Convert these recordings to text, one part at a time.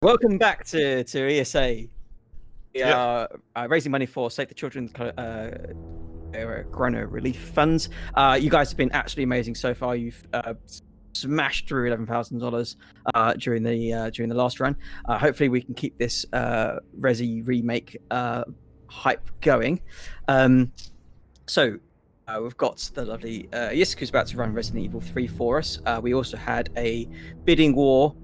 Welcome back to ESA. We Yeah. are raising money for Save the Children's Corona Relief Funds. You guys have been absolutely amazing so far. You've smashed through $11,000 during the last run. Hopefully, we can keep this Resi remake hype going. So we've got the lovely Yisk, who's about to run Resident Evil 3 for us. We also had a bidding war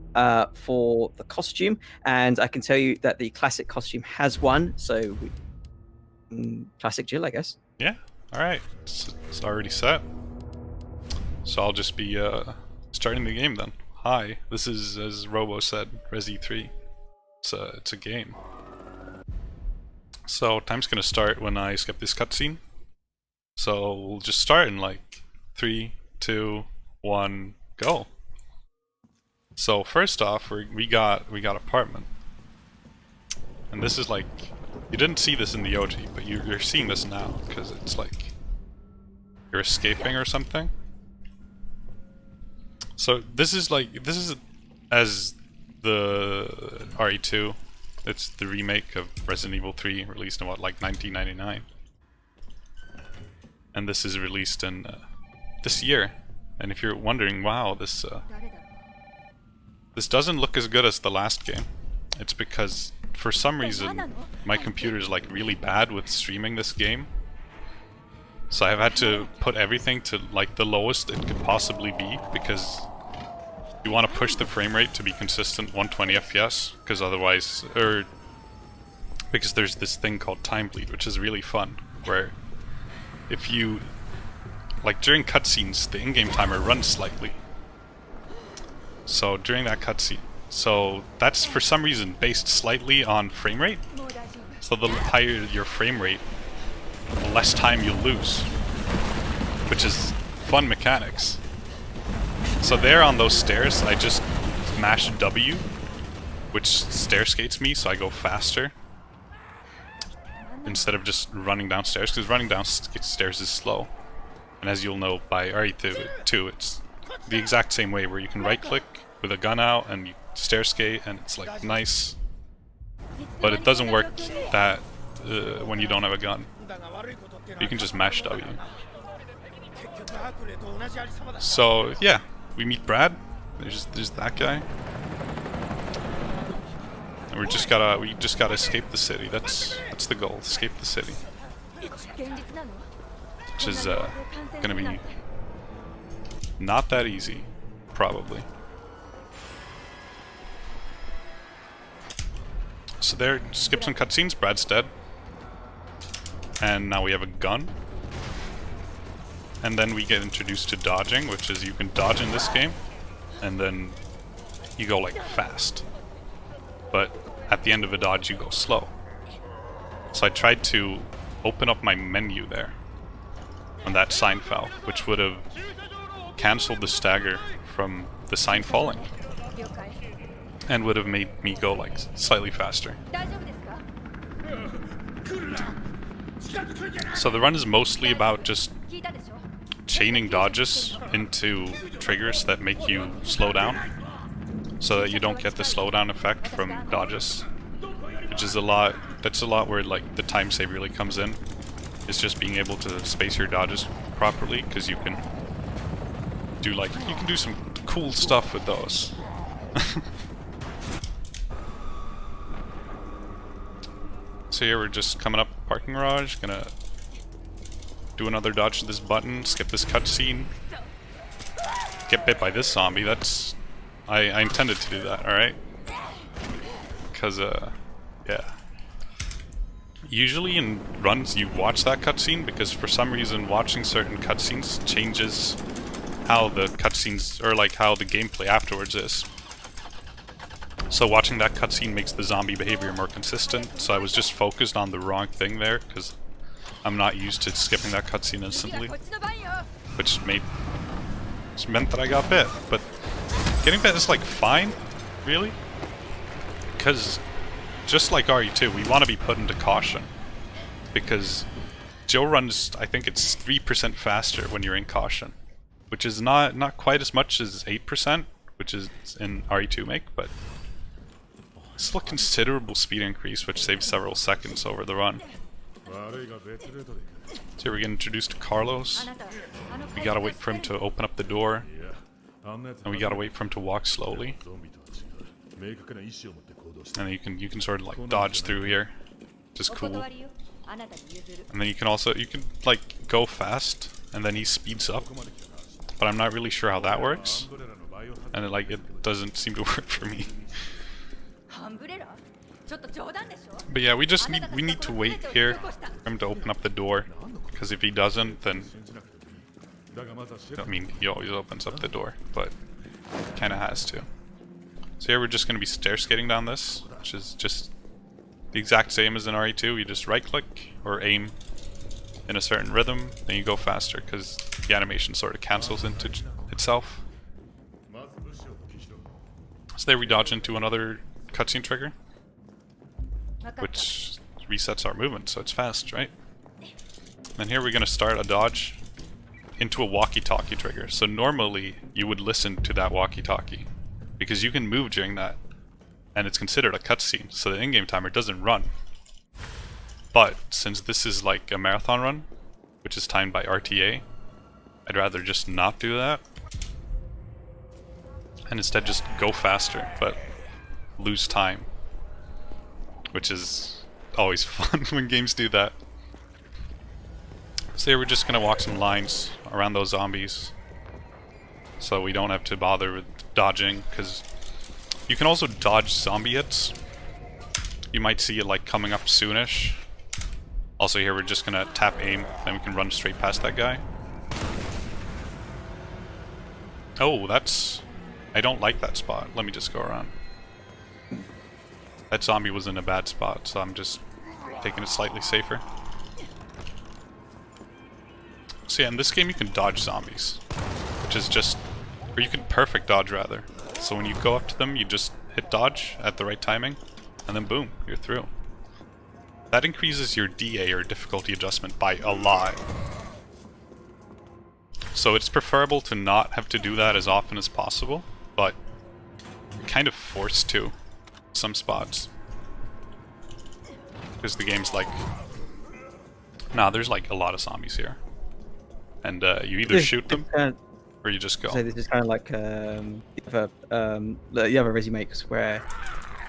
for the costume, and I can tell you that the classic costume has won. So, classic Jill, I guess. Yeah. All right. It's already set. So I'll just be starting the game then. Hi. This is, as Robo said, Resi 3. It's a game. So time's gonna start when I skip this cutscene. So we'll just start in like 3, 2, 1, go. So first off, we got apartment, and this is like, you didn't see this in the OG, but you're seeing this now because it's like you're escaping or something. So this is as the RE2. It's the remake of Resident Evil 3, released in what, like 1999, and this is released in this year. And if you're wondering, wow, this doesn't look as good as the last game, it's because for some reason my computer is like really bad with streaming this game. So I've had to put everything to like the lowest it could possibly be, because you want to push the frame rate to be consistent 120 FPS, because otherwise, because there's this thing called time bleed, which is really fun, where if you, like during cutscenes, the in-game timer runs slightly. So during that cutscene, so that's for some reason based slightly on frame rate. So the higher your frame rate, the less time you'll lose, which is fun mechanics. So there on those stairs, I just mash W, which stair skates me, so I go faster instead of just running downstairs, because running downstairs is slow. And as you'll know by RE2, it's the exact same way, where you can right click with a gun out and you stair skate, and it's like nice. But it doesn't work that when you don't have a gun. You can just mash W. So yeah, we meet Brad. There's that guy, and we just gotta escape the city. That's the goal. Escape the city, which is gonna be not that easy, probably. So there, skip some cutscenes. Brad's dead, and now we have a gun. And then we get introduced to dodging, which is you can dodge in this game, and then you go like fast. But at the end of a dodge, you go slow. So I tried to open up my menu there, and that sign fell, which would have cancelled the stagger from the sign falling, and would have made me go like slightly faster. So the run is mostly about just chaining dodges into triggers that make you slow down, so that you don't get the slowdown effect from dodges, which is that's a lot where like the time save really comes in. It's just being able to space your dodges properly, because you can do some cool stuff with those. So here we're just coming up parking garage, gonna do another dodge to this button, skip this cutscene, get bit by this zombie. That's I intended to do that, alright? Because yeah. Usually in runs you watch that cutscene, because for some reason watching certain cutscenes changes how the cutscenes, or like how the gameplay afterwards is. So watching that cutscene makes the zombie behavior more consistent, so I was just focused on the wrong thing there, because I'm not used to skipping that cutscene instantly, which meant that I got bit. But getting bit is like fine, really, because just like RE2, we want to be put into caution, because Joe runs, I think it's 3% faster when you're in caution, which is not quite as much as 8%, which is in RE2 make, but Still a considerable speed increase, which saves several seconds over the run. So here we get introduced to Carlos. We gotta wait for him to open up the door. And we gotta wait for him to walk slowly. And then you can sort of like dodge through here, which is cool. And then you can like go fast, and then he speeds up. But I'm not really sure how that works. And it doesn't seem to work for me. But yeah, we need to wait here for him to open up the door, because if he doesn't, then I mean, he always opens up the door, but kind of has to. So here we're just going to be stair skating down this, which is just the exact same as in RE2. You just right click or aim in a certain rhythm, then you go faster because the animation sort of cancels into itself. So there we dodge into another cutscene trigger, which resets our movement, so it's fast, right? And here we're going to start a dodge into a walkie-talkie trigger. So normally you would listen to that walkie-talkie, because you can move during that, and it's considered a cutscene, so the in-game timer doesn't run. But since this is like a marathon run, which is timed by RTA, I'd rather just not do that, and instead just go faster, but lose time, which is always fun when games do that. So here we're just gonna walk some lines around those zombies, so we don't have to bother with dodging, because you can also dodge zombie hits. You might see it like coming up soonish. Also here we're just gonna tap aim, then we can run straight past that guy. Oh, I don't like that spot. Let me just go around. That zombie was in a bad spot, so I'm just taking it slightly safer. So yeah, in this game you can dodge zombies, which is just, or you can perfect dodge rather. So when you go up to them, you just hit dodge at the right timing, and then boom, you're through. That increases your DA, or difficulty adjustment, by a lot. So it's preferable to not have to do that as often as possible, but you're kind of forced to some spots. Because the game's like, nah, there's like a lot of zombies here. And you either shoot them, or you just go. So this is kind of like the other Resi makes, where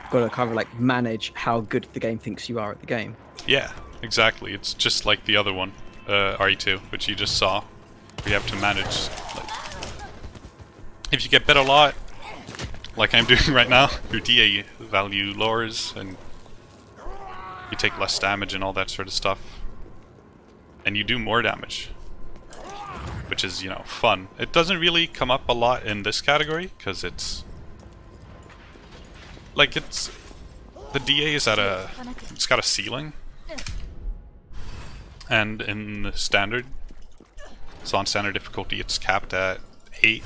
you've got to kind of like manage how good the game thinks you are at the game. Yeah, exactly. It's just like the other one, RE2, which you just saw. We have to manage, like, if you get bit a lot, like I'm doing right now, your DA value lowers, and you take less damage and all that sort of stuff. And you do more damage, which is, you know, fun. It doesn't really come up a lot in this category, because it's like, the DA is at it's got a ceiling, and in the standard, so on standard difficulty it's capped at 8,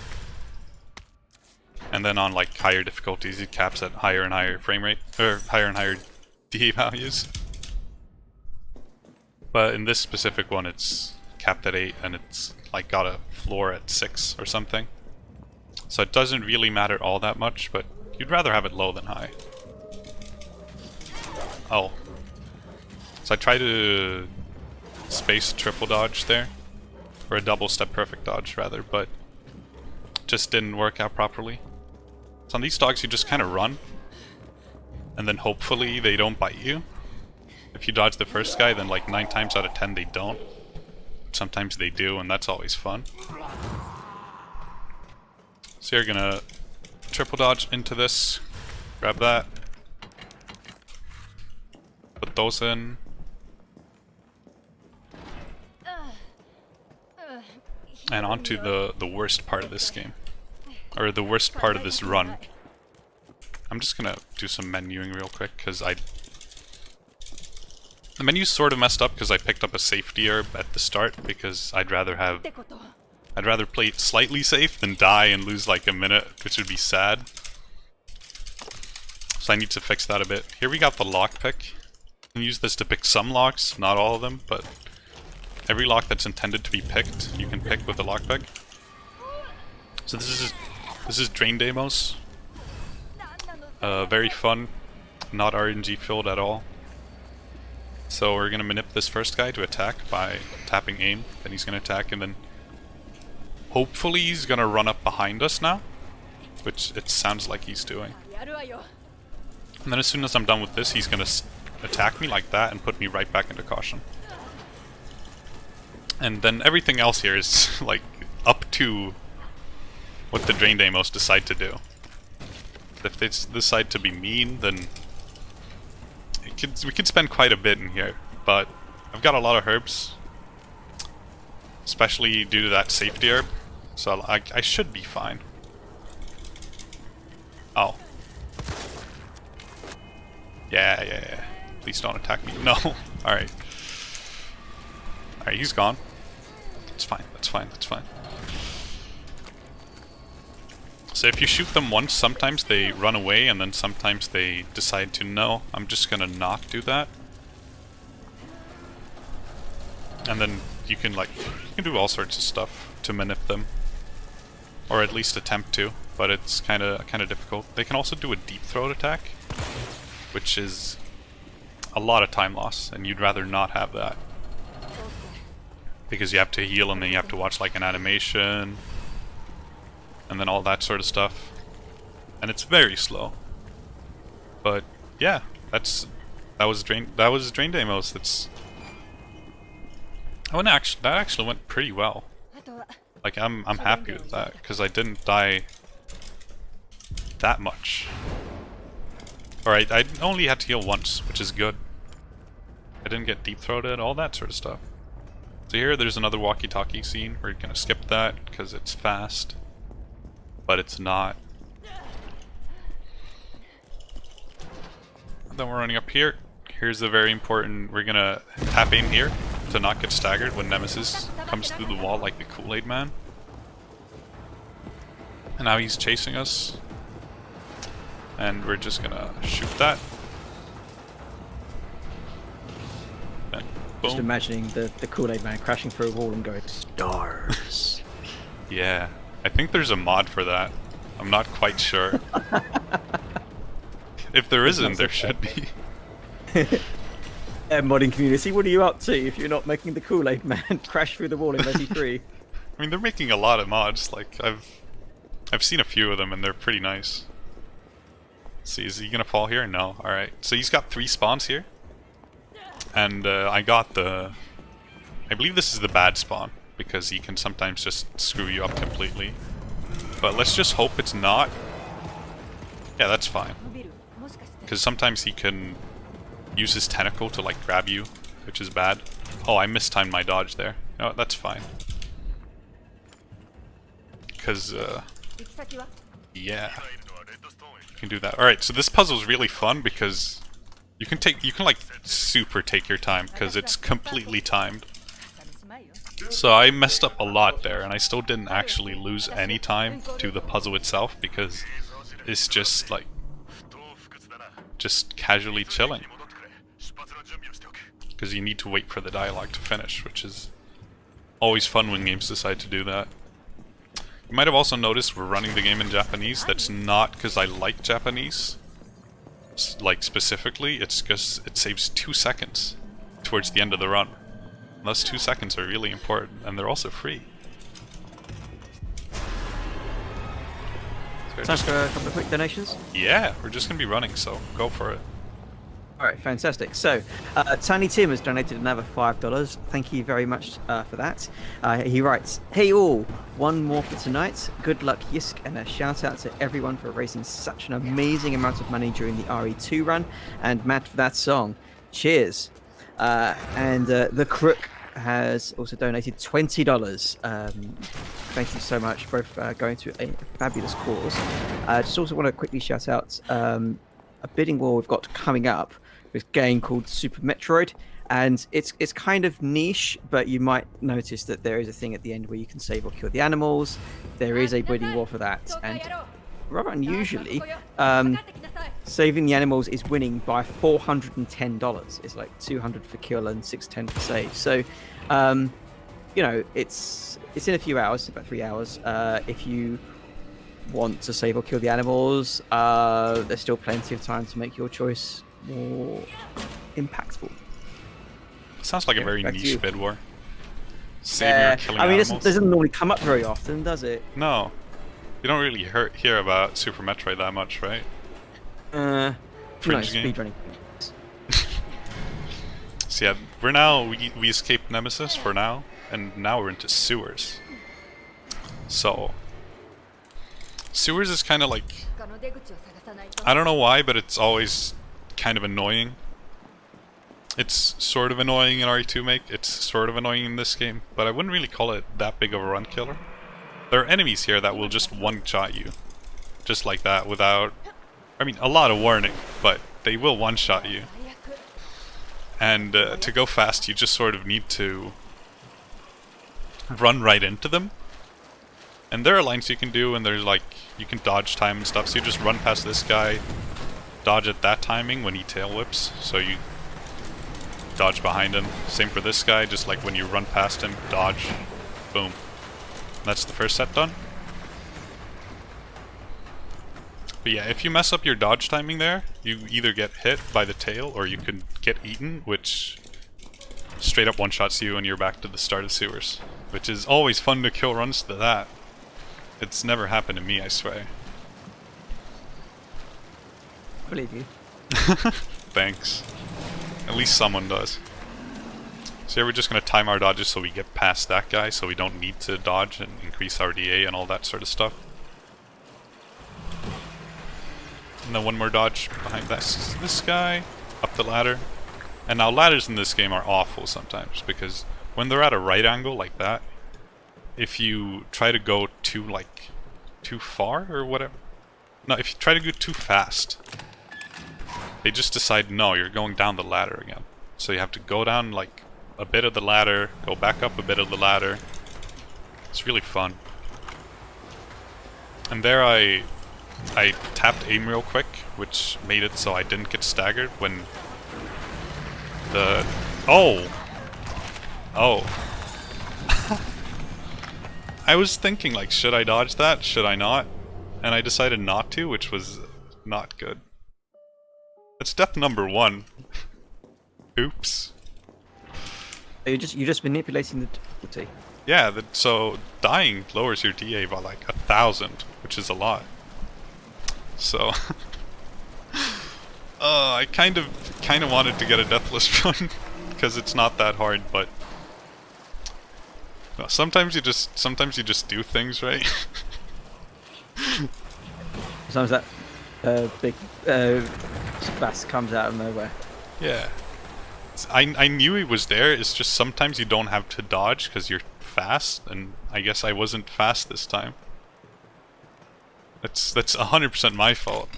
and then on like higher difficulties it caps at higher and higher frame rate, or higher and higher DA values. But in this specific one it's capped at 8, and it's like got a floor at 6 or something. So it doesn't really matter all that much, but you'd rather have it low than high. Oh. So I tried to space triple dodge there, or a double step perfect dodge rather, but just didn't work out properly. So on these dogs you just kind of run, and then hopefully they don't bite you. If you dodge the first guy, then like 9 times out of 10 they don't. Sometimes they do, and that's always fun. So you're gonna triple dodge into this, grab that, put those in. And onto the worst part of this game, or the worst part of this run. I'm just gonna do some menuing real quick, because the menu's sort of messed up because I picked up a safety herb at the start, because I'd rather play it slightly safe than die and lose like a minute, which would be sad. So I need to fix that a bit. Here we got the lockpick. You can use this to pick some locks, not all of them, but every lock that's intended to be picked, you can pick with the lockpick. So this is Drain Deimos. Very fun. not RNG filled at all. So we're gonna manip this first guy to attack by tapping aim. Then he's gonna attack, and then hopefully he's gonna run up behind us now, which it sounds like he's doing. And then as soon as I'm done with this, he's gonna attack me like that and put me right back into caution. And then everything else here is like up to what the Drain Deimos decide to do. If they decide to be mean, then we could spend quite a bit in here. But I've got a lot of herbs, especially due to that safety herb, so I should be fine. Oh. Yeah. Please don't attack me. No. Alright. Alright, he's gone. It's fine, that's fine. So if you shoot them once, sometimes they run away, and then sometimes they decide to, no, I'm just gonna not do that. And then you can do all sorts of stuff to manip them. Or at least attempt to, but it's kinda difficult. They can also do a deep throat attack, which is a lot of time loss, and you'd rather not have that. Because you have to heal, and then you have to watch like an animation, and then all that sort of stuff. And it's very slow. But yeah, that was Drain Deimos. That actually went pretty well. Like I'm happy with that, because I didn't die that much. Alright, I only had to heal once, which is good. I didn't get deep throated, all that sort of stuff. So here, there's another walkie-talkie scene. We're gonna skip that because it's fast, but it's not. And then we're running up here. Here's the very important. We're gonna tap aim here to not get staggered when Nemesis comes through the wall like the Kool-Aid Man. And now he's chasing us, and we're just gonna shoot that. And boom. Just imagining the Kool-Aid Man crashing through a wall and going, stars. Yeah, I think there's a mod for that. I'm not quite sure. If there isn't, there should be. Modding community, what are you up to if you're not making the Kool-Aid Man crash through the wall in Resi 3? I mean, they're making a lot of mods. Like I've seen a few of them, and they're pretty nice. Let's see, is he gonna fall here? No. All right. So he's got 3 spawns here, and I got the. I believe this is the bad spawn because he can sometimes just screw you up completely. But let's just hope it's not. Yeah, that's fine. Because sometimes he can use his tentacle to like grab you, which is bad. Oh, I mistimed my dodge there. No, that's fine. Because yeah, you can do that. All right, so this puzzle is really fun because you can like super take your time because it's completely timed. So I messed up a lot there, and I still didn't actually lose any time to the puzzle itself because it's just like casually chilling. Because you need to wait for the dialogue to finish, which is always fun when games decide to do that. You might have also noticed we're running the game in Japanese. That's not because I like Japanese, like specifically, it's because it saves 2 seconds towards the end of the run. And those 2 seconds are really important, and they're also free. So Time for a couple of quick donations? Yeah, we're just going to be running, so go for it. Alright, fantastic. So, Tiny Tim has donated another $5. Thank you very much for that. He writes, hey all, one more for tonight. Good luck, Yisk, and a shout out to everyone for raising such an amazing amount of money during the RE2 run, and Matt for that song. Cheers. And The Crook has also donated $20. Thank you so much, both going to a fabulous cause. Just also want to quickly shout out a bidding war we've got coming up. This game called Super Metroid, and it's kind of niche, but you might notice that there is a thing at the end where you can save or kill the animals. There is a bidding war for that, and rather unusually, saving the animals is winning by $410. It's like $200 for kill and $610 for save. So, you know, it's in a few hours, about 3 hours. If you want to save or kill the animals, there's still plenty of time to make your choice more impactful. Sounds like a very back to niche you. bid war. Saving or killing I mean, animals. it doesn't normally come up very often, does it? No. You don't really hear about Super Metroid that much, right? Fringe game. Speedrunning. So yeah, we escaped Nemesis for now, and now we're into sewers. So sewers is kind of like, I don't know why, but it's always kind of annoying. It's sort of annoying in RE2 Make, it's sort of annoying in this game, but I wouldn't really call it that big of a run killer. There are enemies here that will just one-shot you. Just like that, without... I mean, a lot of warning, but they will one-shot you. And to go fast, you just sort of need to run right into them. And there are lines you can do, and there's like, you can dodge time and stuff, so you just run past this guy, dodge at that timing when he tail whips, so you dodge behind him. Same for this guy, just like when you run past him, dodge, boom. That's the first set done. But yeah, if you mess up your dodge timing there, you either get hit by the tail or you can get eaten, which straight up one-shots you and you're back to the start of sewers. Which is always fun to kill runs to that. It's never happened to me, I swear. I believe you. Thanks. At least someone does. So here we're just going to time our dodges so we get past that guy, so we don't need to dodge and increase our DA and all that sort of stuff. And then one more dodge behind this guy, up the ladder. And now ladders in this game are awful sometimes, because when they're at a right angle like that, if you try to go too far or whatever, no, if you try to go too fast, they just decide, no, you're going down the ladder again. So you have to go down like a bit of the ladder, go back up a bit of the ladder. It's really fun. And there I tapped aim real quick, which made it so I didn't get staggered when the... Oh! I was thinking, like, should I dodge that? Should I not? And I decided not to, which was not good. That's death number 1. Oops. You're just manipulating the difficulty. Yeah, so dying lowers your DA by like 1,000, which is a lot. So, I kind of wanted to get a deathless run because it's not that hard, but well, sometimes you just do things right. Sometimes that big spaz comes out of nowhere. Yeah, I knew he was there. It's just sometimes you don't have to dodge because you're fast, and I guess I wasn't fast this time. That's 100% my fault,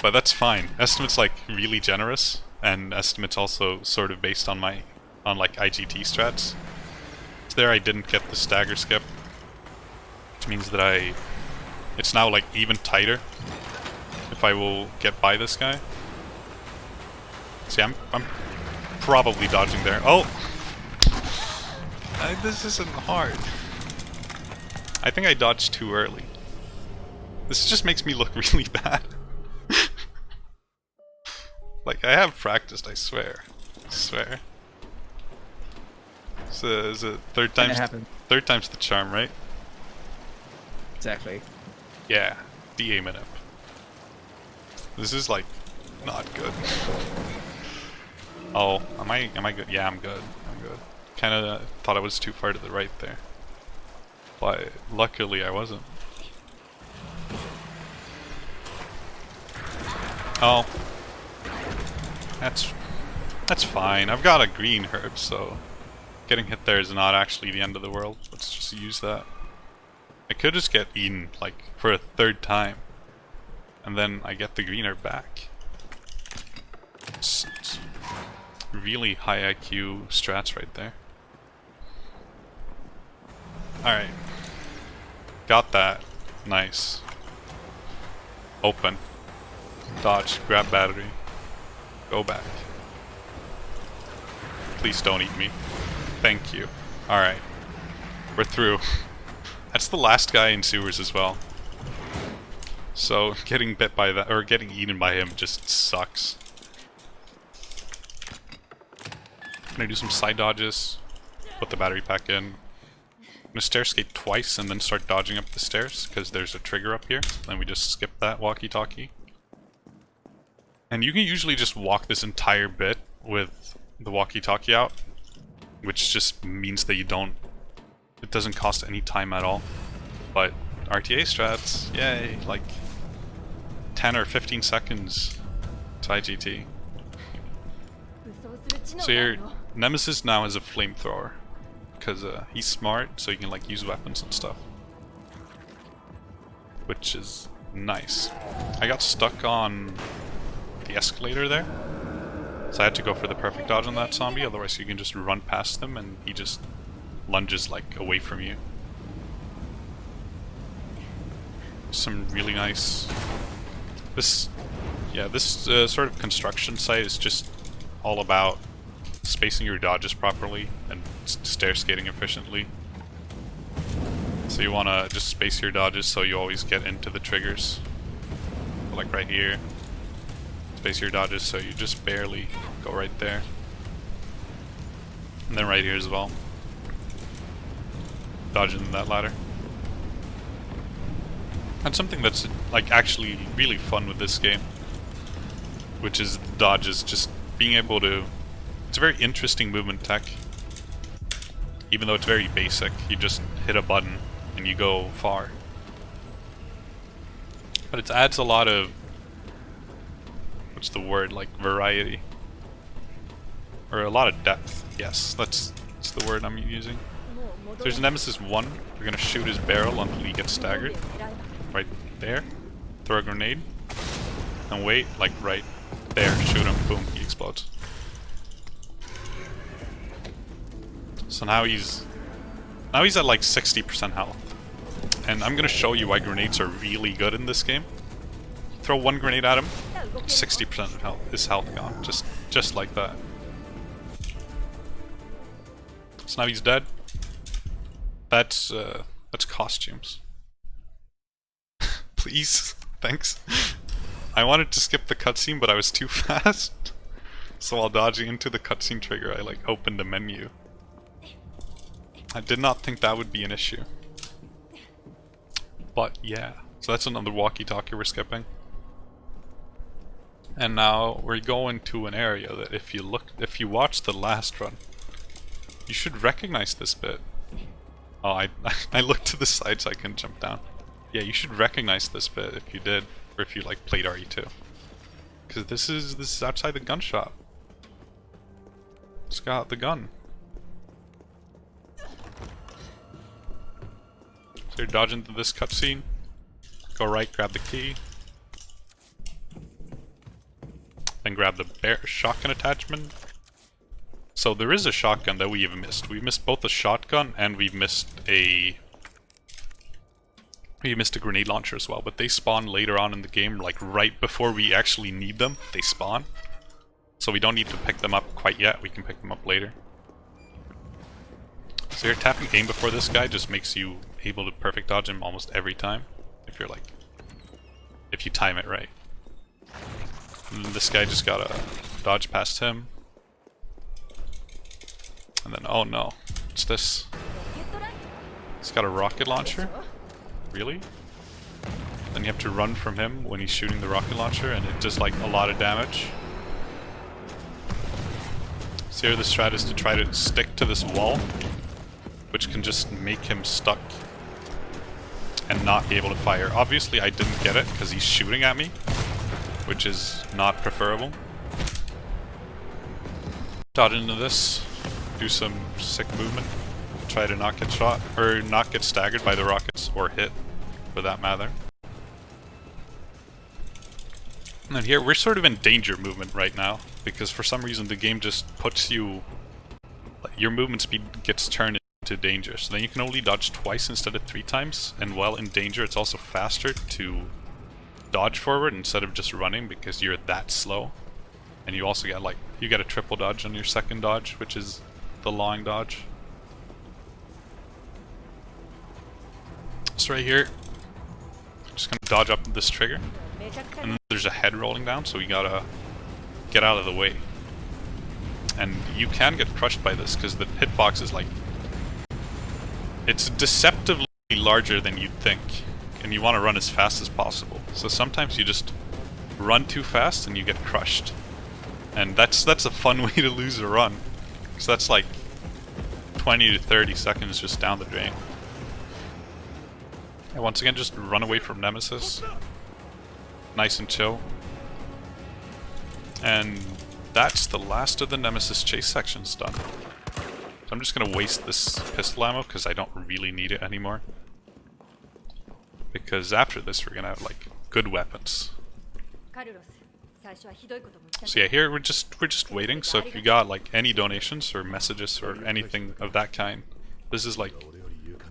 but that's fine. Estimate's like really generous, and Estimate's also sort of based on like IGT strats. So there I didn't get the stagger skip, which means that it's now like even tighter if I will get by this guy. See, I'm probably dodging there. Oh! This isn't hard. I think I dodged too early. This just makes me look really bad. Like, I have practiced, I swear. I swear. So, is it third time's the charm, right? Exactly. Yeah, DA minute. This is like not good. Oh, am I good? Yeah, I'm good. I'm good. Kinda thought I was too far to the right there. But luckily I wasn't. Oh. That's fine. I've got a green herb, so getting hit there is not actually the end of the world. Let's just use that. I could just get eaten, like, for a third time. And then I get the green herb back. It's really high IQ strats right there. Alright. Got that. Nice. Open. Dodge. Grab battery. Go back. Please don't eat me. Thank you. Alright. We're through. That's the last guy in sewers as well. So getting bit by that, or getting eaten by him, just sucks. I'm gonna do some side dodges, put the battery pack in. I'm gonna stair skate twice and then start dodging up the stairs, because there's a trigger up here. Then we just skip that walkie-talkie. And you can usually just walk this entire bit with the walkie-talkie out, which just means that it doesn't cost any time at all. But RTA strats, yay, like 10 or 15 seconds to IGT. So your Nemesis now has a flamethrower, because he's smart, so he can like use weapons and stuff. Which is nice. I got stuck on the escalator there, so I had to go for the perfect dodge on that zombie, otherwise you can just run past them and he just lunges like away from you. Some really nice... This sort of construction site is just all about spacing your dodges properly and stair skating efficiently. So you want to just space your dodges so you always get into the triggers. Like right here. Space your dodges so you just barely go right there. And then right here as well. Dodging that ladder. And something that's like actually really fun with this game, which is dodges, just being able to... It's a very interesting movement tech. Even though it's very basic, you just hit a button and you go far. But it adds a lot of... What's the word? Like variety. Or a lot of depth. Yes, that's the word I'm using. So there's Nemesis 1. We're gonna shoot his barrel until he gets staggered. Right there. Throw a grenade. And wait, like right there. Shoot him. Boom. He explodes. So now he's at like 60% health. And I'm gonna show you why grenades are really good in this game. Throw one grenade at him, 60% of health, his health gone. Just like that. So now he's dead. That's costumes. Please, thanks. I wanted to skip the cutscene, but I was too fast. So while dodging into the cutscene trigger, I like opened the menu. I did not think that would be an issue. But yeah, so that's another walkie-talkie we're skipping. And now we're going to an area that if you watch the last run, you should recognize this bit. Oh, I looked to the side so I couldn't jump down. Yeah, you should recognize this bit if you did, or if you like played RE2. Because this is outside the gun shop. Just got the gun. So you're dodging to this cutscene. Go right, grab the key. Then grab the shotgun attachment. So there is a shotgun that we have missed. We missed both a shotgun and we missed a grenade launcher as well, but they spawn later on in the game, like right before we actually need them, they spawn. So we don't need to pick them up quite yet, we can pick them up later. So you're tapping aim before this guy just makes you able to perfect dodge him almost every time, if you time it right. And then this guy just gotta dodge past him. And then, oh no, what's this? He's got a rocket launcher? Really? Then you have to run from him when he's shooting the rocket launcher, and it does like a lot of damage. So here the strat is to try to stick to this wall, which can just make him stuck and not be able to fire. Obviously I didn't get it because he's shooting at me, which is not preferable. Dodge into this, do some sick movement, try to not get shot, or not get staggered by the rockets, or hit, for that matter. And then here, we're sort of in danger movement right now, because for some reason the game just puts you... your movement speed gets turned into danger, so then you can only dodge twice instead of 3 times, and while in danger it's also faster to dodge forward instead of just running because you're that slow. And you also get you get a triple dodge on your second dodge, which is the long dodge. So right here, Just gonna dodge up this trigger. And then there's a head rolling down, so we gotta get out of the way. And you can get crushed by this, because the hitbox is like... It's deceptively larger than you'd think. And you want to run as fast as possible. So sometimes you just run too fast and you get crushed. And that's a fun way to lose a run. Because that's like 20 to 30 seconds just down the drain. And once again, just run away from Nemesis. Nice and chill. And that's the last of the Nemesis chase sections done. So I'm just gonna waste this pistol ammo because I don't really need it anymore. Because after this we're gonna have like good weapons. So yeah, here we're just waiting. So if you got like any donations or messages or anything of that kind, this is like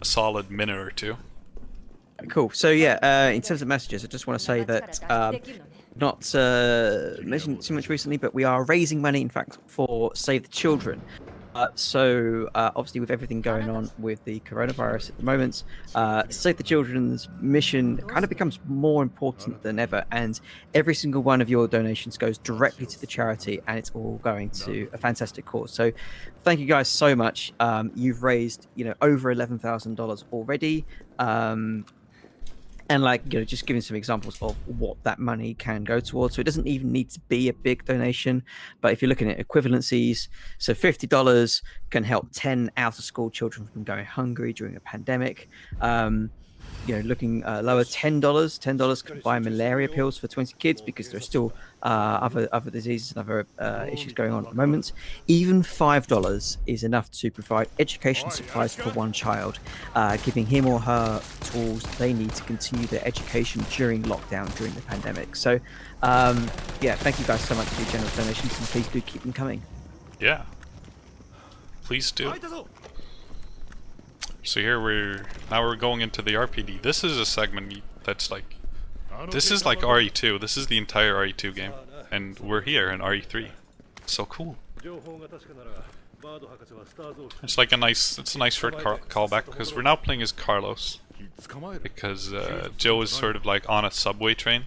a solid minute or two. Cool. So yeah, in terms of messages, I just want to say that not mentioned too much recently, but we are raising money, in fact, for Save the Children. So obviously with everything going on with the coronavirus at the moment, Save the Children's mission kind of becomes more important than ever, and every single one of your donations goes directly to the charity, and it's all going to a fantastic cause. So thank you guys so much. You've raised, over $11,000 already. And just giving some examples of what that money can go towards. So it doesn't even need to be a big donation, but if you're looking at equivalencies, so $50 can help 10 out-of-school children from going hungry during a pandemic. Looking lower, $10 can buy malaria pills for 20 kids because there are still other diseases and other issues going on at the moment. Even $5 is enough to provide education supplies for one child, giving him or her tools they need to continue their education during lockdown, during the pandemic. So, thank you guys so much for your generous donations, and please do keep them coming. Yeah, please do. So here we're going into the RPD. This is a segment that's like, this is like RE2. This is the entire RE2 game, and we're here in RE3. So cool. It's like a nice short callback because we're now playing as Carlos, because Joe is sort of like on a subway train,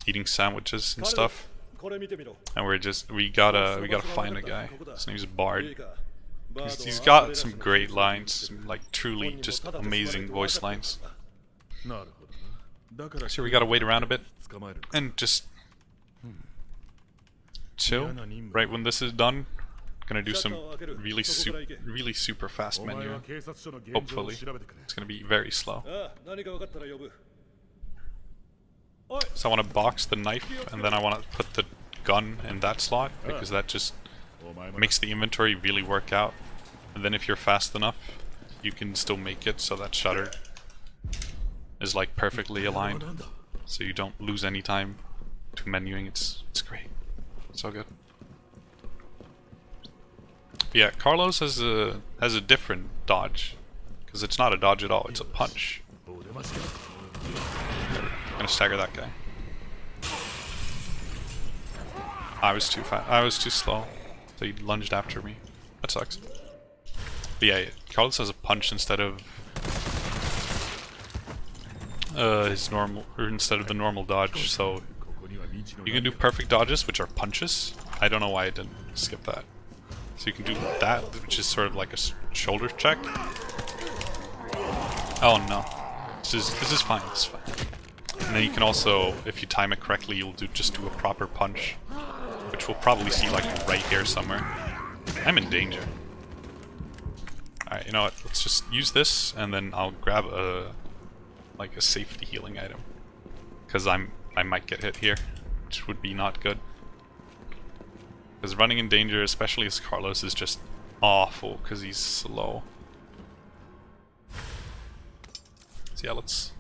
eating sandwiches and stuff, and we gotta find a guy. His name's Bard. He's got some great lines, some like truly just amazing voice lines. So we gotta wait around a bit and just chill. Right when this is done, gonna do some really super fast menuing. Hopefully, it's gonna be very slow. So I want to box the knife, and then I want to put the gun in that slot because that just makes the inventory really work out. And then if you're fast enough, you can still make it so that shutter is like perfectly aligned, so you don't lose any time to menuing. It's great, so good. But yeah, Carlos has a different dodge, because it's not a dodge at all, it's a punch. I'm gonna stagger that guy. I was too fast. I was too slow. So he lunged after me. That sucks. But yeah, Carlos has a punch instead of instead of the normal dodge. So you can do perfect dodges, which are punches. I don't know why I didn't skip that. So you can do that, which is sort of like a shoulder check. Oh no, this is fine. This is fine. And then you can also, if you time it correctly, you'll just do a proper punch, which we'll probably see like right here somewhere. I'm in danger. Alright, you know what? Let's just use this, and then I'll grab a safety healing item, because I might get hit here, which would be not good. Because running in danger, especially as Carlos, is just awful because he's slow. So yeah, let's.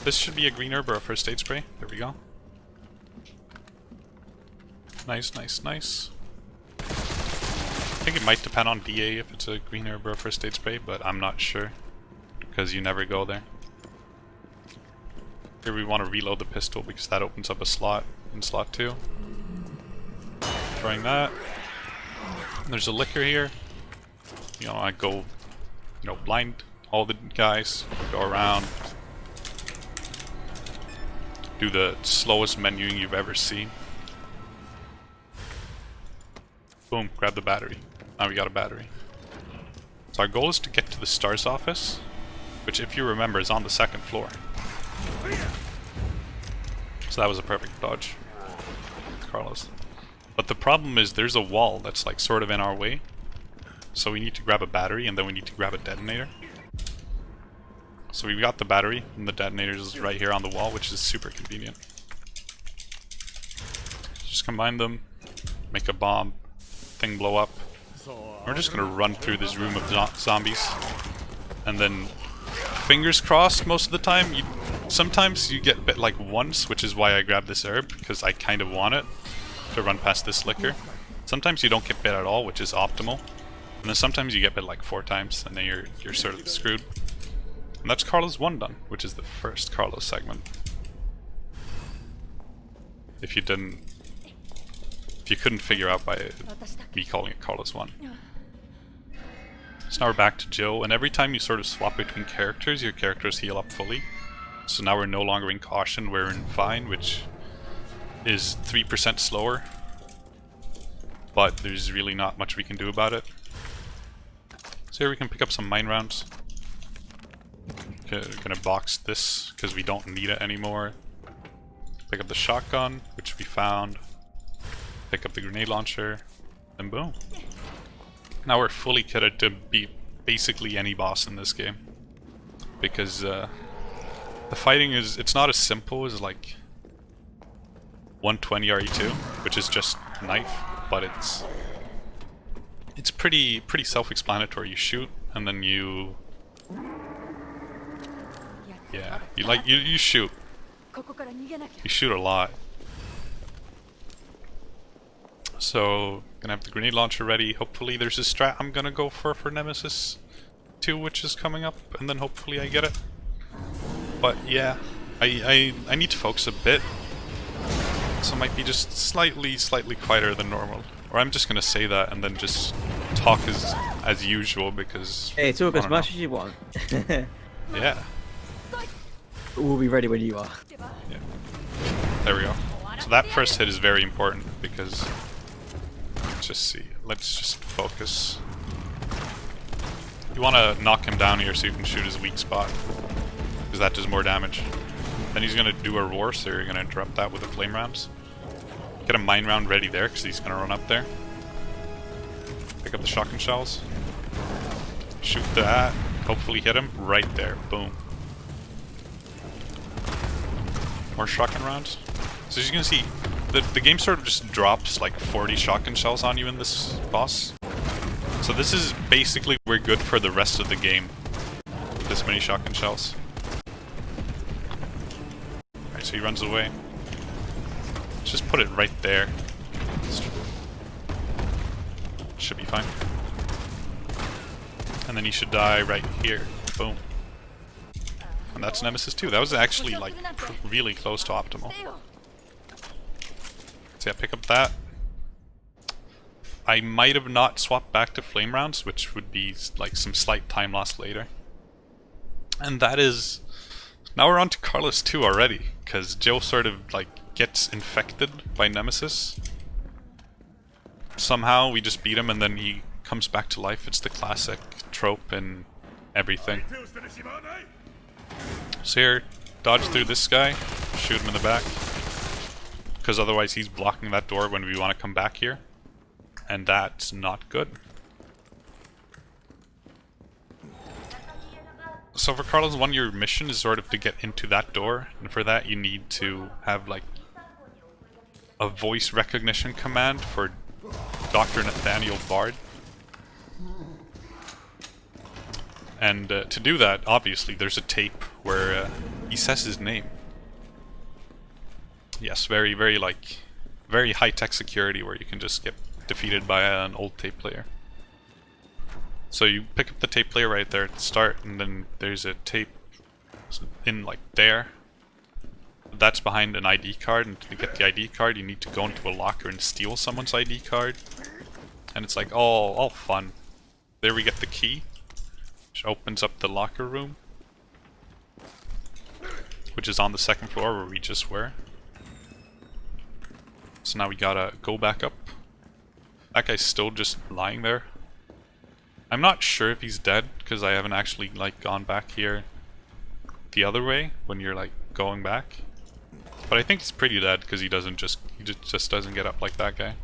This should be a green herb or a first aid spray. There we go. Nice, nice, nice. I think it might depend on DA if it's a green herb or a first aid spray, but I'm not sure, because you never go there. Here we want to reload the pistol because that opens up a slot in slot 2. Trying that. There's a liquor here. You know, I go, blind all the guys, go around, do the slowest menuing you've ever seen. Boom, grab the battery. Now we got a battery. So our goal is to get to the STARS office, which if you remember is on the 2nd floor. So that was a perfect dodge, Carlos. But the problem is there's a wall that's like sort of in our way. So we need to grab a battery and then we need to grab a detonator. So we've got the battery and the detonator is right here on the wall, which is super convenient. Just combine them, make a bomb, thing blow up. We're just gonna run through this room of zombies. And then, fingers crossed most of the time, sometimes you get bit like once, which is why I grabbed this herb, because I kind of want it to run past this licker. Sometimes you don't get bit at all, which is optimal. And then sometimes you get bit like 4 times, and then you're sort of screwed. And that's Carlos 1 done, which is the first Carlos segment. If you couldn't figure out by me calling it Carlos 1. So now we're back to Joe, and every time you sort of swap between characters, your characters heal up fully. So now we're no longer in Caution, we're in Fine, which is 3% slower. But there's really not much we can do about it. So here we can pick up some mine rounds. Okay, we're gonna box this, because we don't need it anymore. Pick up the shotgun, which we found. Pick up the grenade launcher, and boom. Now we're fully kitted to beat basically any boss in this game. Because the fighting it's not as simple as like 120 RE2, which is just knife, but it's pretty self-explanatory. You shoot, and then you shoot. You shoot a lot. So, gonna have the grenade launcher ready. Hopefully there's a strat I'm gonna go for Nemesis 2, which is coming up, and then hopefully I get it. But yeah, I need to focus a bit. So it might be just slightly quieter than normal. Or I'm just gonna say that and then just talk as usual because... Hey, talk as much as you want. Yeah. We'll be ready when you are. Yeah. There we go. So that first hit is very important because... Let's just focus. You want to knock him down here so you can shoot his weak spot, because that does more damage. Then he's going to do a roar, so you're going to interrupt that with the flame rounds. Get a mine round ready there, because he's going to run up there. Pick up the shotgun shells. Shoot that. Hopefully hit him right there. Boom. More shotgun rounds. So as you can see, the game sort of just drops like 40 shotgun shells on you in this boss. So this is basically we're good for the rest of the game. This many shotgun shells. Alright, so he runs away. Just put it right there. Should be fine. And then he should die right here. Boom. And that's Nemesis 2. That was actually like really close to optimal. So yeah, pick up that. I might have not swapped back to flame rounds, which would be like some slight time loss later. And that is... Now we're on to Carlos 2 already, because Joe sort of like gets infected by Nemesis. Somehow we just beat him and then he comes back to life. It's the classic trope and everything. So here, dodge through this guy, shoot him in the back. Because otherwise he's blocking that door when we want to come back here. And that's not good. So for Carlos 1, your mission is sort of to get into that door. And for that you need to have like a voice recognition command for Dr. Nathaniel Bard. And to do that, obviously, there's a tape where he says his name. Yes, very high-tech security where you can just get defeated by an old tape player. So you pick up the tape player right there at the start, and then there's a tape in like there. That's behind an ID card, and to get the ID card, you need to go into a locker and steal someone's ID card. And it's like all fun. There we get the key, which opens up the locker room. which is on the second floor where we just were. So now we gotta go back up. That guy's still just lying there. I'm not sure if he's dead, because I haven't actually like gone back here the other way when you're like going back. But I think he's pretty dead because he just doesn't get up like that guy.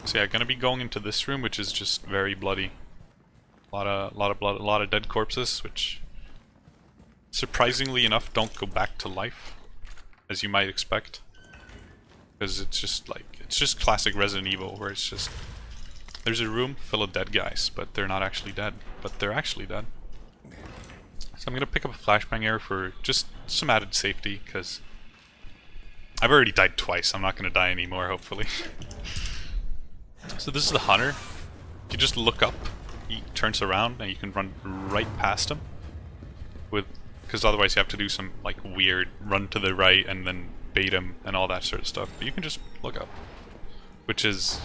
So yeah, gonna be going into this room, which is just very bloody. A lot of blood, a lot of dead corpses, which surprisingly enough don't go back to life, as you might expect. Because it's just classic Resident Evil, where it's just there's a room full of dead guys, but they're not actually dead, but they're actually dead. So I'm gonna pick up a flashbang arrow for just some added safety, because I've already died twice. I'm not gonna die anymore, hopefully. So this is the hunter. If you just look up, he turns around and you can run right past him. Because otherwise you have to do some like weird run to the right and then bait him and all that sort of stuff. But you can just look up, which is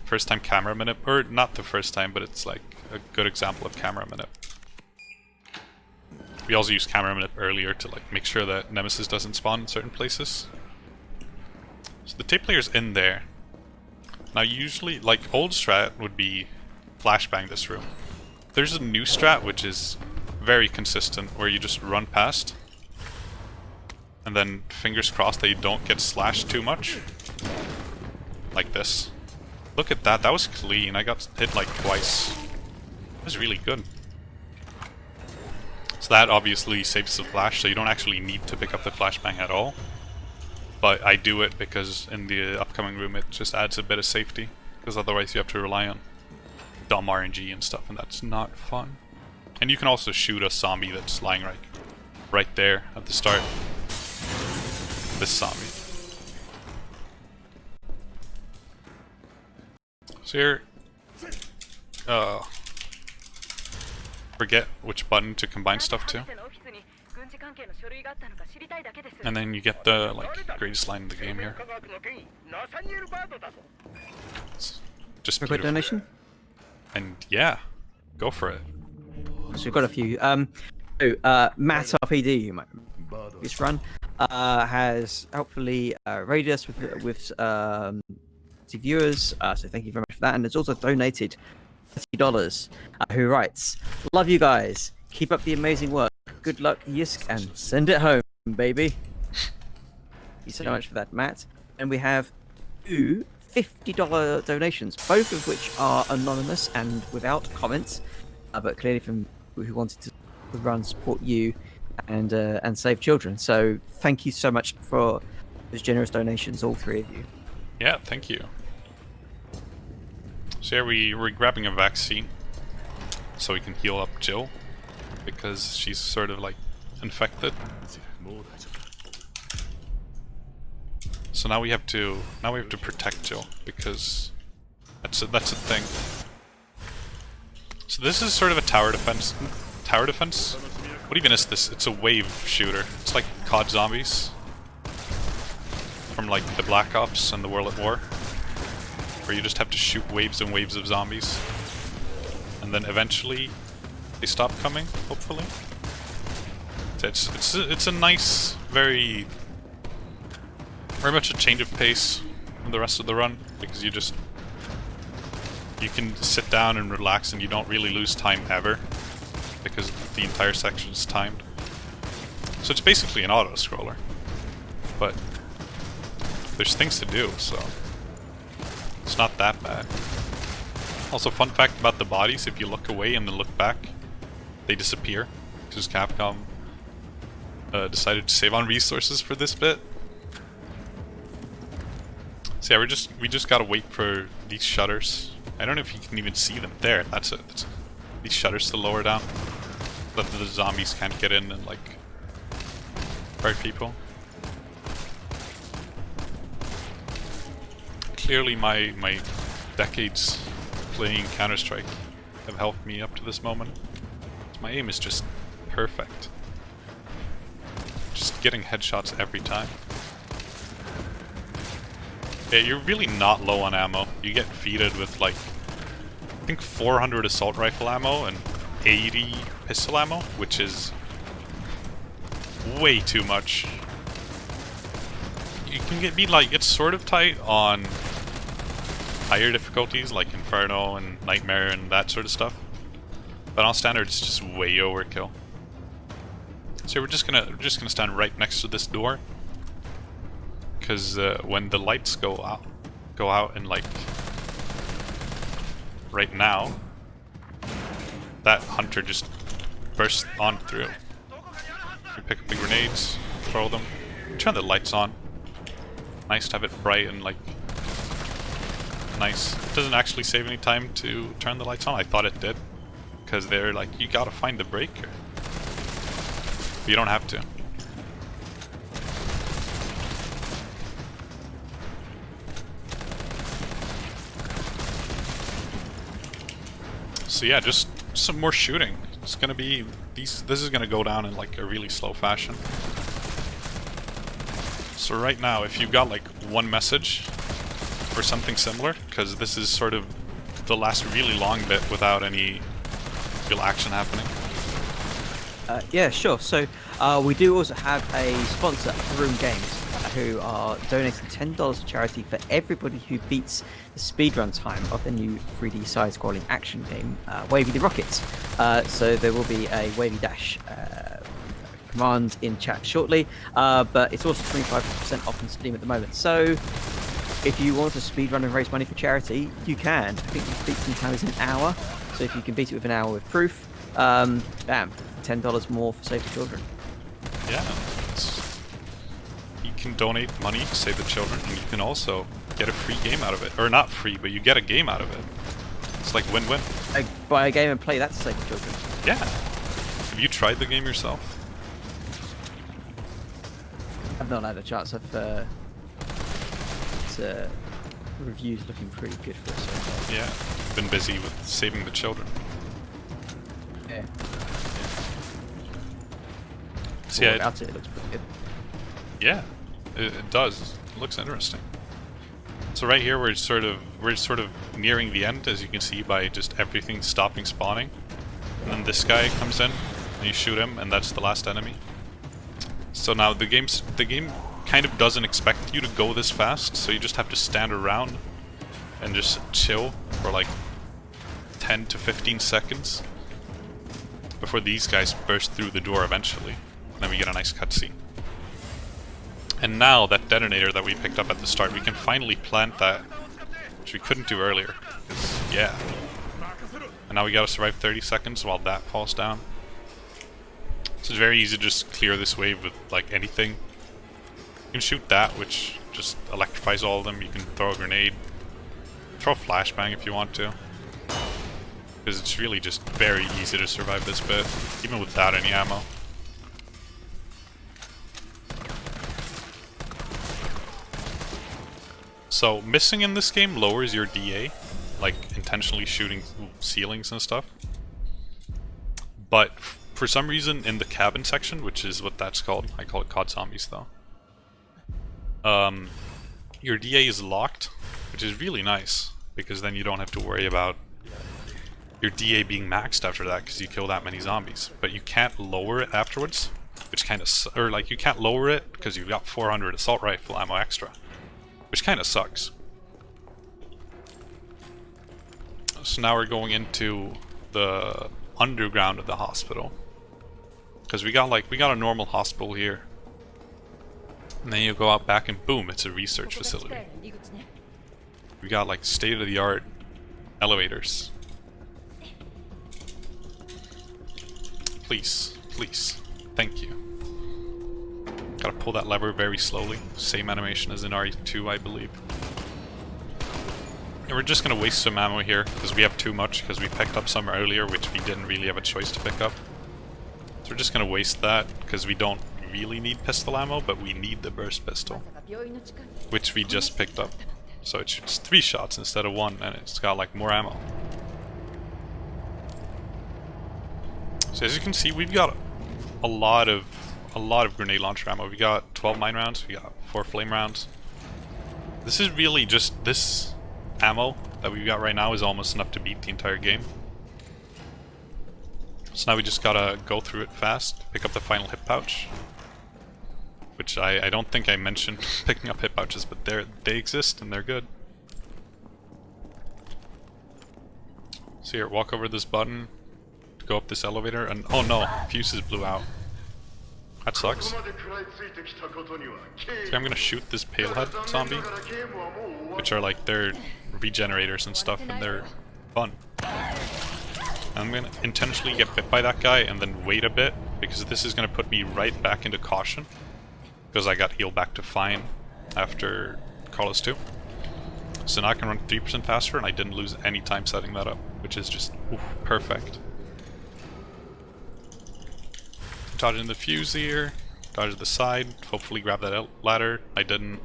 first time camera minute, or not the first time, but it's like a good example of camera minute. We also used camera minute earlier to like make sure that Nemesis doesn't spawn in certain places. So the tape player's in there. Now usually, like, old strat would be flashbang this room. There's a new strat which is very consistent, where you just run past and then fingers crossed that you don't get slashed too much. Like this. Look at that, that was clean. I got hit like twice. That was really good. So that obviously saves the flash, so you don't actually need to pick up the flashbang at all. But I do it because in the upcoming room it just adds a bit of safety, because otherwise you have to rely on dumb RNG and stuff, and that's not fun. And you can also shoot a zombie that's lying right there at the start. This zombie. So here, forget which button to combine stuff to. And then you get the like greatest line in the game here. It's just quick donation. And yeah, go for it. So we've got a few. Matt RPD, you might this run has helpfully raided us with viewers. So thank you very much for that. And it's also donated $30. Who writes, "Love you guys. Keep up the amazing work. Good luck, yisk, and send it home, baby." Thank you so much for that, Matt. And we have two $50 donations, both of which are anonymous and without comments, but clearly from who wanted to run, support you, and save children. So thank you so much for those generous donations, all three of you. Yeah, thank you. So yeah, we're grabbing a vaccine so we can heal up Jill, because she's sort of like infected. So now we have to protect Jill, because that's a thing. So this is sort of a tower defense. Tower defense? What even is this? It's a wave shooter. It's like COD zombies from like the Black Ops and the World at War, where you just have to shoot waves and waves of zombies, and then eventually they stop coming, hopefully. It's a nice, very much a change of pace from the rest of the run, because you can sit down and relax and you don't really lose time ever, because the entire section is timed. So it's basically an auto-scroller, but there's things to do, so it's not that bad. Also, fun fact about the bodies, if you look away and then look back, they disappear, because Capcom decided to save on resources for this bit. So yeah, we just gotta wait for these shutters. I don't know if you can even see them. There, that's it. These shutters to lower down, that the zombies can't get in and like hurt people. Clearly my decades playing Counter-Strike have helped me up to this moment. My aim is just perfect. Just getting headshots every time. Yeah, you're really not low on ammo. You get feeded with like think 400 assault rifle ammo and 80 pistol ammo, which is way too much. You can be like, it's sort of tight on higher difficulties like Inferno and Nightmare and that sort of stuff, but on standard it's just way overkill. So we're just gonna stand right next to this door, because when the lights go out and like right now, that hunter just bursts on through. You pick up the grenades, throw them, turn the lights on. Nice to have it bright and like nice. It doesn't actually save any time to turn the lights on. I thought it did, because they're like, you gotta find the breaker. But you don't have to. So yeah, just some more shooting. It's gonna be this is gonna go down in like a really slow fashion. So right now, if you've got like one message or something similar, because this is sort of the last really long bit without any real action happening. Yeah, sure. So we do also have a sponsor, Room Games, who are donating $10 to charity for everybody who beats the speedrun time of the new 3D side-scrolling action game, Wavy the Rockets. So there will be a Wavy Dash command in chat shortly, but it's also 25% off on Steam at the moment. So if you want to speedrun and raise money for charity, you can. I think the beating time is an hour, so if you can beat it with an hour with proof, bam, $10 more for Save the Children. Yeah, you can donate money to save the children, and you can also get a free game out of it. Or not free, but you get a game out of it. It's like win-win. Like, buy a game and play that to save the children. Yeah. Have you tried the game yourself? I've not had a chance. Reviews looking pretty good for us so far. Yeah, been busy with saving the children. Yeah. So yeah, it looks pretty good. Yeah, it does. It looks interesting. So right here, we're sort of nearing the end, as you can see by just everything stopping spawning. And then this guy comes in, and you shoot him, and that's the last enemy. So now the game kind of doesn't expect you to go this fast, so you just have to stand around and just chill for like 10 to 15 seconds before these guys burst through the door eventually. And then we get a nice cutscene. And now that detonator that we picked up at the start, we can finally plant that, which we couldn't do earlier. Yeah. And now we gotta survive 30 seconds while that falls down. So it's very easy to just clear this wave with like anything. You can shoot that, which just electrifies all of them. You can throw a grenade, throw a flashbang if you want to, because it's really just very easy to survive this bit, even without any ammo. So missing in this game lowers your DA, like intentionally shooting ceilings and stuff. But for some reason in the cabin section, which is what that's called, I call it COD Zombies though, your DA is locked, which is really nice, because then you don't have to worry about your DA being maxed after that, because you kill that many zombies. But you can't lower it afterwards, which kind of, or like you can't lower it because you've got 400 assault rifle ammo extra, which kind of sucks. So now we're going into the underground of the hospital, because we got a normal hospital here, and then you go out back and boom, it's a research facility. We got like state-of-the-art elevators. Please, please, thank you. Gotta pull that lever very slowly. Same animation as in RE2, I believe. And we're just gonna waste some ammo here, because we have too much, because we picked up some earlier, which we didn't really have a choice to pick up. So we're just gonna waste that, because we don't really need pistol ammo, but we need the burst pistol, which we just picked up. So it shoots 3 shots instead of 1, and it's got like more ammo. So as you can see, we've got a lot of grenade launcher ammo. We got 12 mine rounds, we got 4 flame rounds. This is really just, this ammo that we've got right now is almost enough to beat the entire game. So now we just gotta go through it fast, pick up the final hip pouch. Which I don't think I mentioned picking up hip pouches, but they exist and they're good. So here, walk over this button to go up this elevator, and oh no, fuses blew out. That sucks. So I'm gonna shoot this palehead zombie, which are like, they're regenerators and stuff, and they're fun. And I'm gonna intentionally get bit by that guy and then wait a bit, because this is gonna put me right back into caution, because I got healed back to fine after Carlos 2. So now I can run 3% faster, and I didn't lose any time setting that up, which is just perfect. Dodge in the fuse here, dodge to the side, hopefully grab that ladder. I didn't.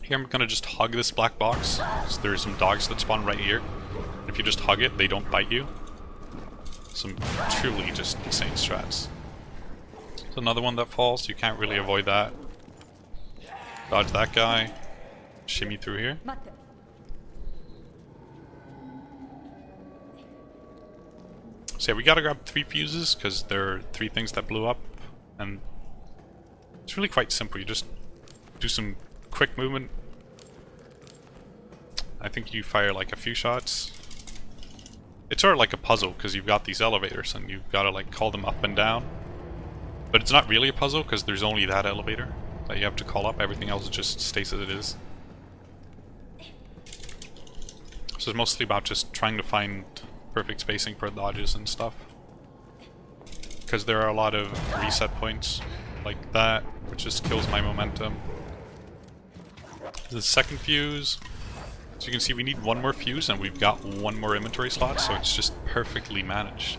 Here I'm gonna just hug this black box. So there's some dogs that spawn right here. If you just hug it, they don't bite you. Some truly just insane strats. So another one that falls, you can't really avoid that. Dodge that guy. Shimmy through here. So yeah, we gotta grab 3 fuses, because there are 3 things that blew up. And it's really quite simple. You just do some quick movement. I think you fire like a few shots. It's sort of like a puzzle, because you've got these elevators, and you've gotta like call them up and down. But it's not really a puzzle, because there's only that elevator that you have to call up. Everything else just stays as it is. So it's mostly about just trying to find perfect spacing for dodges and stuff. Because there are a lot of reset points like that, which just kills my momentum. The second fuse. So you can see we need 1 more fuse, and we've got 1 more inventory slot, so it's just perfectly managed.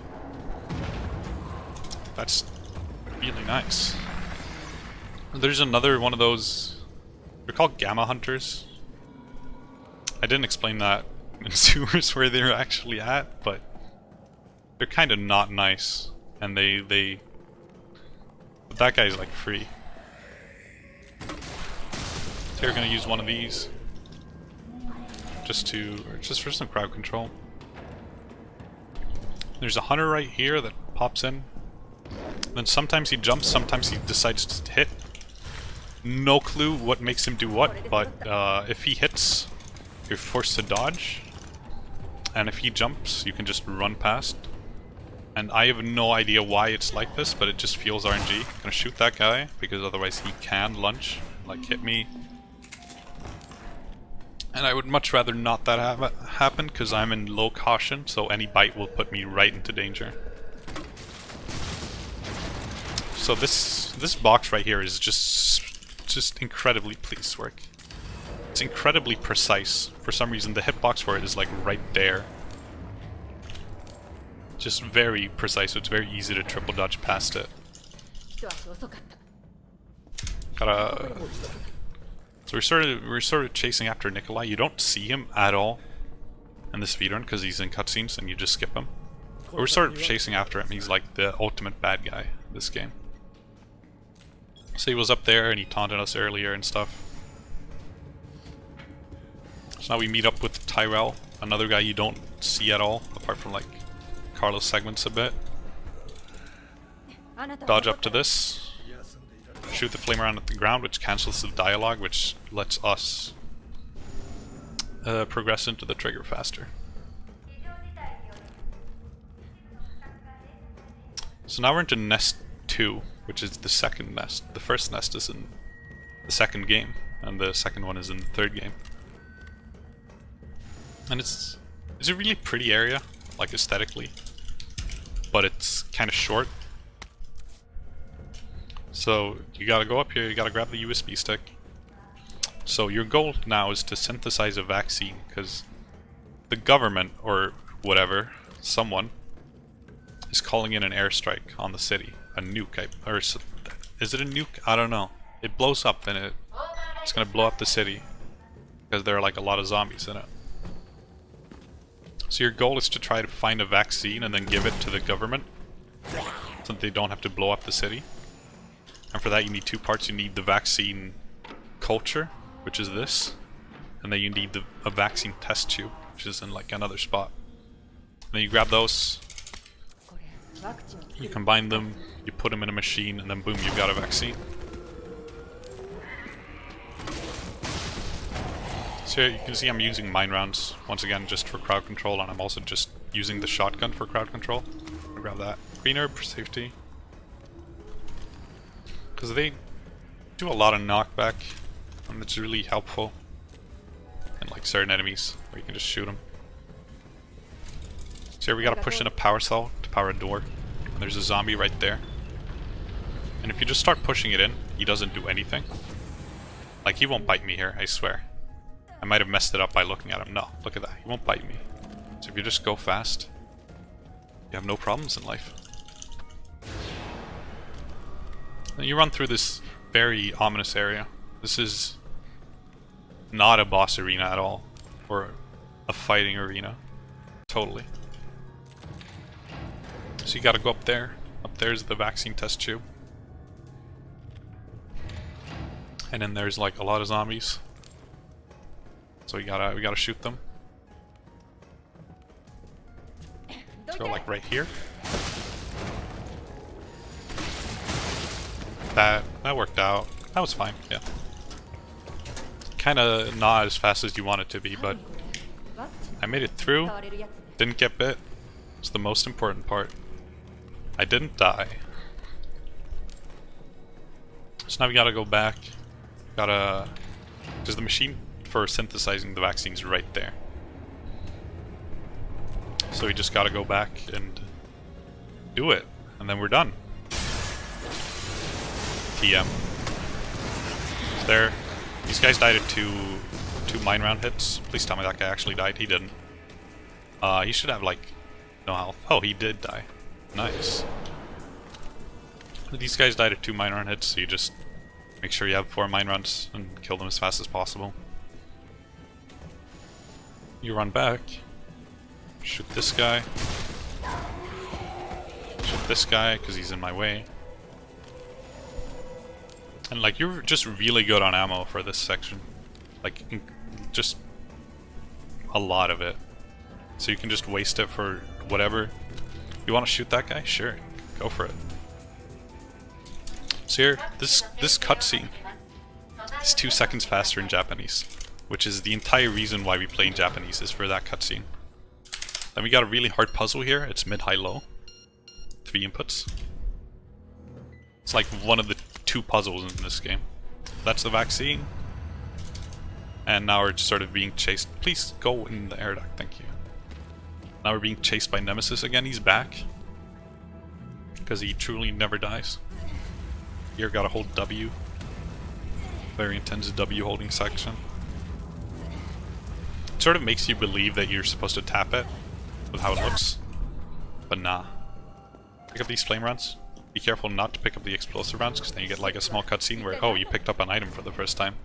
That's really nice. There's another one of those, they're called Gamma Hunters. I didn't explain that in sewers where they're actually at, but they're kind of not nice, and but that guy's like free. So we're gonna use one of these just for some crowd control. There's a hunter right here that pops in. Then sometimes he jumps, sometimes he decides to hit. No clue what makes him do what, but if he hits, you're forced to dodge. And if he jumps, you can just run past. And I have no idea why it's like this, but it just feels RNG. I'm gonna shoot that guy, because otherwise he can lunge, like hit me. And I would much rather not that happen, because I'm in low caution, so any bite will put me right into danger. So this box right here is just incredibly police work. It's incredibly precise. For some reason, the hitbox for it is like right there. Just very precise, so it's very easy to triple dodge past it. So we're sort of chasing after Nikolai. You don't see him at all in the speedrun because he's in cutscenes and you just skip him. But we're sort of chasing after him. He's like the ultimate bad guy in this game. So he was up there and he taunted us earlier and stuff. So now we meet up with Tyrell, another guy you don't see at all, apart from like Carlos segments a bit. Dodge up to this. Shoot the flame around at the ground, which cancels the dialogue, which lets us progress into the trigger faster. So now we're into nest 2, which is the second nest. The first nest is in the second game, and the second one is in the third game. And it's a really pretty area, like aesthetically, but it's kind of short. So you gotta go up here, you gotta grab the USB stick. So your goal now is to synthesize a vaccine, because the government, or whatever, someone, is calling in an airstrike on the city. A nuke, or is it a nuke? I don't know. It blows up and it's gonna blow up the city, because there are like a lot of zombies in it. So your goal is to try to find a vaccine and then give it to the government, so that they don't have to blow up the city. And for that you need 2 parts. You need the vaccine culture, which is this, and then you need a vaccine test tube, which is in like another spot. And then you grab those, you combine them, you put them in a machine, and then boom, you've got a vaccine. So you can see I'm using mine rounds, once again, just for crowd control, and I'm also just using the shotgun for crowd control. I'll grab that. Green herb for safety. Because they do a lot of knockback, and it's really helpful. And like certain enemies, where you can just shoot them. So here we gotta push in a power cell to power a door. And there's a zombie right there. And if you just start pushing it in, he doesn't do anything. Like, he won't bite me here, I swear. I might have messed it up by looking at him. No, look at that. He won't bite me. So if you just go fast, you have no problems in life. And you run through this very ominous area. This is not a boss arena at all. Or a fighting arena. Totally. So you gotta go up there. Up there's the vaccine test tube. And then there's like a lot of zombies. So we gotta shoot them. Let's go like right here. That worked out. That was fine, yeah. Kinda not as fast as you want it to be, but I made it through. Didn't get bit. It's the most important part. I didn't die. So now we gotta go back. Because the machine for synthesizing the vaccine's right there. So we just gotta go back and do it, and then we're done. TM. There. These guys died at two mine round hits. Please tell me that guy actually died. He didn't. He should have like no health. Oh, he did die. Nice. These guys died at 2 mine round hits, so you just make sure you have 4 mine rounds and kill them as fast as possible. You run back, shoot this guy, shoot this guy because he's in my way. And like, you're just really good on ammo for this section. Like, just a lot of it. So you can just waste it for whatever. You want to shoot that guy? Sure, go for it. So here, this cutscene is 2 seconds faster in Japanese, which is the entire reason why we play in Japanese, is for that cutscene. Then we got a really hard puzzle here. It's mid, high, low. 3 inputs. It's like one of the 2 puzzles in this game. That's the vaccine. And now we're just sort of being chased. Please go in the air duct, thank you. Now we're being chased by Nemesis again. He's back. Because he truly never dies. Here, gotta hold W. Very intense W holding section. It sort of makes you believe that you're supposed to tap it with how it looks. But nah. Pick up these flame rounds. Be careful not to pick up the explosive rounds, because then you get like a small cutscene where, oh, you picked up an item for the first time.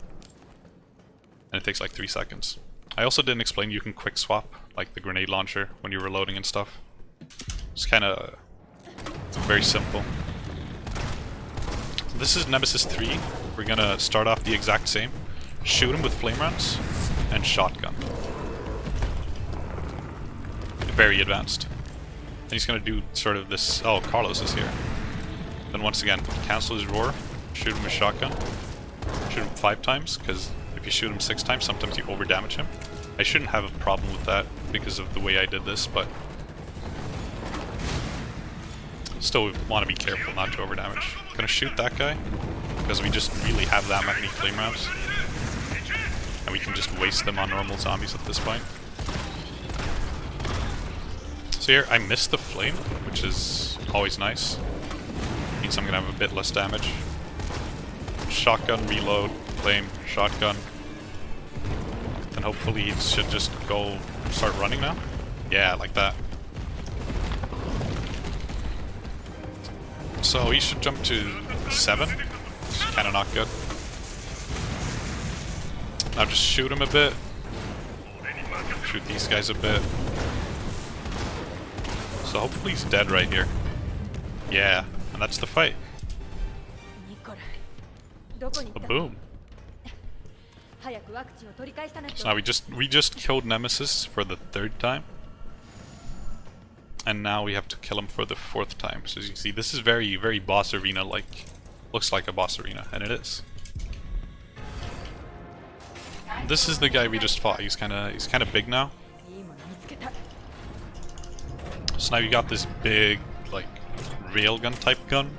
And it takes like 3 seconds. I also didn't explain you can quick swap, like the grenade launcher, when you're reloading and stuff. It's kinda very simple. This is Nemesis 3. We're gonna start off the exact same. Shoot him with flame rounds and shotgun. Very advanced. And he's gonna do sort of this. Oh, Carlos is here. Then once again, cancel his roar. Shoot him with shotgun. Shoot him 5 times, because if you shoot him 6 times, sometimes you over damage him. I shouldn't have a problem with that because of the way I did this, but still want to be careful not to over damage. Gonna shoot that guy because we just really have that many flame rounds, and we can just waste them on normal zombies at this point. So here I missed the flame, which is always nice. Means I'm gonna have a bit less damage. Shotgun, reload, flame, shotgun. Then hopefully he should just go start running now. Yeah, like that. So he should jump to 7, which is kind of not good. Now just shoot him a bit. Shoot these guys a bit. So hopefully he's dead right here. Yeah, and that's the fight. Boom. So now we just killed Nemesis for the 3rd time. And now we have to kill him for the 4th time. So as you can see, this is very, very boss arena like. Looks like a boss arena, and it is. This is the guy we just fought. He's kinda big now. So now you got this big, like, railgun type gun.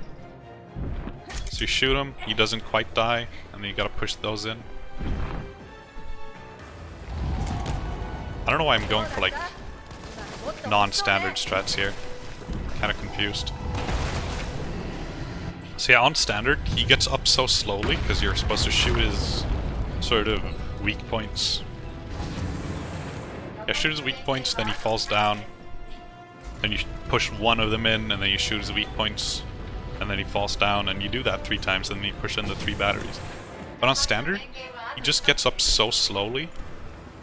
So you shoot him, he doesn't quite die, and then you gotta push those in. I don't know why I'm going for like non-standard strats here. Kinda confused. So yeah, on standard, he gets up so slowly because you're supposed to shoot his sort of weak points. Yeah, shoot his weak points, then he falls down. Then you push one of them in, and then you shoot his weak points, and then he falls down, and you do that 3 times, and then you push in the 3 batteries. But on standard, he just gets up so slowly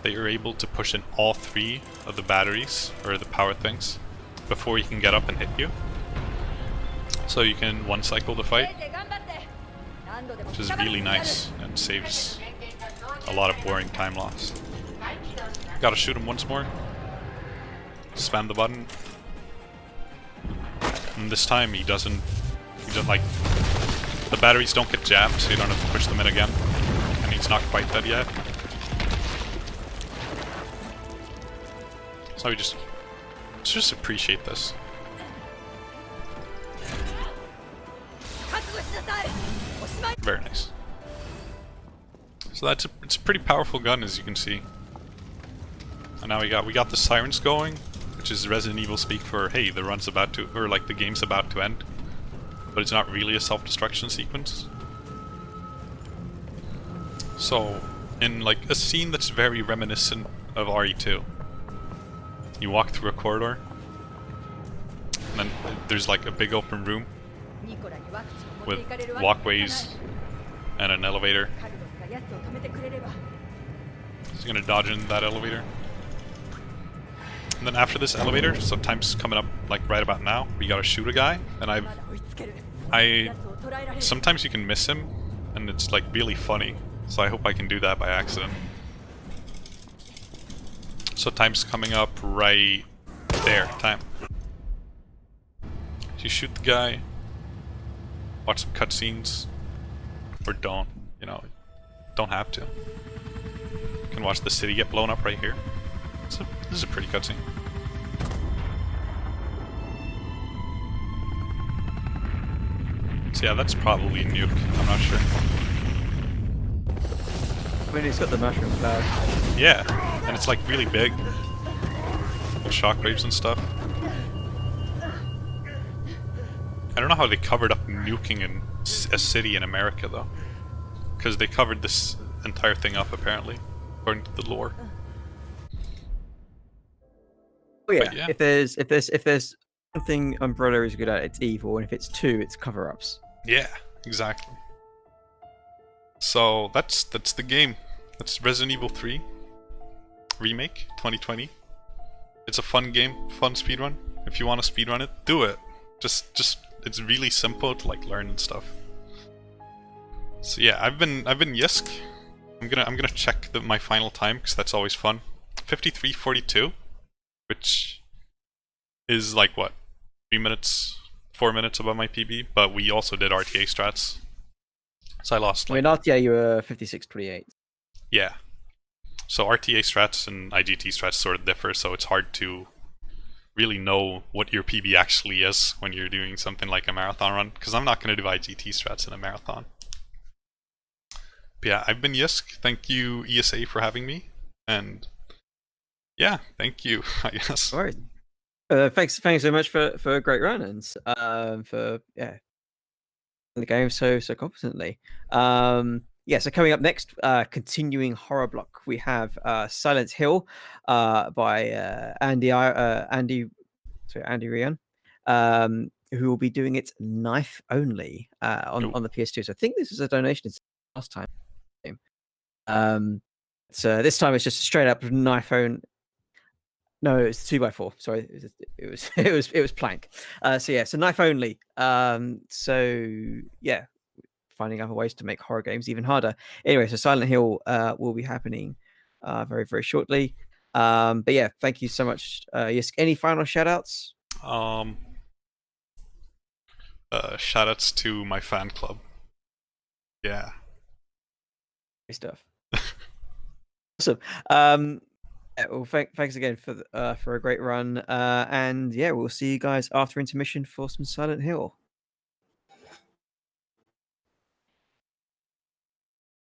that you're able to push in all 3 of the batteries, or the power things, before he can get up and hit you. So you can one-cycle the fight, which is really nice, and saves a lot of boring time loss. Gotta shoot him once more. Spam the button. And this time he doesn't like, the batteries don't get jammed, so you don't have to push them in again. And he's not quite dead yet. So let's just appreciate this. Very nice. So it's a pretty powerful gun, as you can see. And now we got the sirens going, which is Resident Evil speak for, hey, the run's about to, or like the game's about to end. But it's not really a self-destruction sequence. So, in like a scene that's very reminiscent of RE2, you walk through a corridor, and then there's like a big open room with walkways and an elevator. So you're gonna dodge in that elevator. And then after this elevator, so time's coming up like right about now, we gotta shoot a guy, and sometimes you can miss him, and it's like really funny. So I hope I can do that by accident. So time's coming up right there, time. So you shoot the guy, watch some cutscenes, or don't, you know, don't have to. You can watch the city get blown up right here. So this is a pretty cutscene. So yeah, that's probably nuke, I'm not sure. I mean, it's got the mushroom cloud. Yeah, and it's like really big. With shockwaves and stuff. I don't know how they covered up nuking in a city in America though. Because they covered this entire thing up apparently, according to the lore. Oh yeah. If there's one thing Umbrella is good at, it's evil, and if it's 2, it's cover-ups. Yeah, exactly. So that's the game. That's Resident Evil 3 Remake 2020. It's a fun game, fun speedrun. If you want to speedrun it, do it. Just it's really simple to like learn and stuff. So yeah, I've been yisk. I'm gonna check my final time because that's always fun. 53:42, which is like what, 4 minutes above my PB. But we also did RTA strats, so I lost. Like, in RTA you were 56:28. Yeah. So RTA strats and IGT strats sort of differ, so it's hard to really know what your PB actually is when you're doing something like a marathon run, because I'm not going to do IGT strats in a marathon. But yeah, I've been Yisk. Thank you, ESA, for having me. And yeah, thank you, I guess. All right. Thanks so much for a great run, and for the game so competently. So coming up next, continuing horror block, we have Silent Hill by Andy Ryan, who will be doing it knife only on the PS2. So I think this is a donation last time. So this time it's just straight up knife only. No, it's 2x4. Sorry, it was plank. So knife only. So yeah, finding other ways to make horror games even harder. Anyway, so Silent Hill will be happening very, very shortly. But yeah, thank you so much, Yisk. Any final shout outs? Shoutouts to my fan club. Yeah. Great stuff. Awesome. Yeah, well, thanks again for a great run. And yeah, we'll see you guys after intermission for some Silent Hill.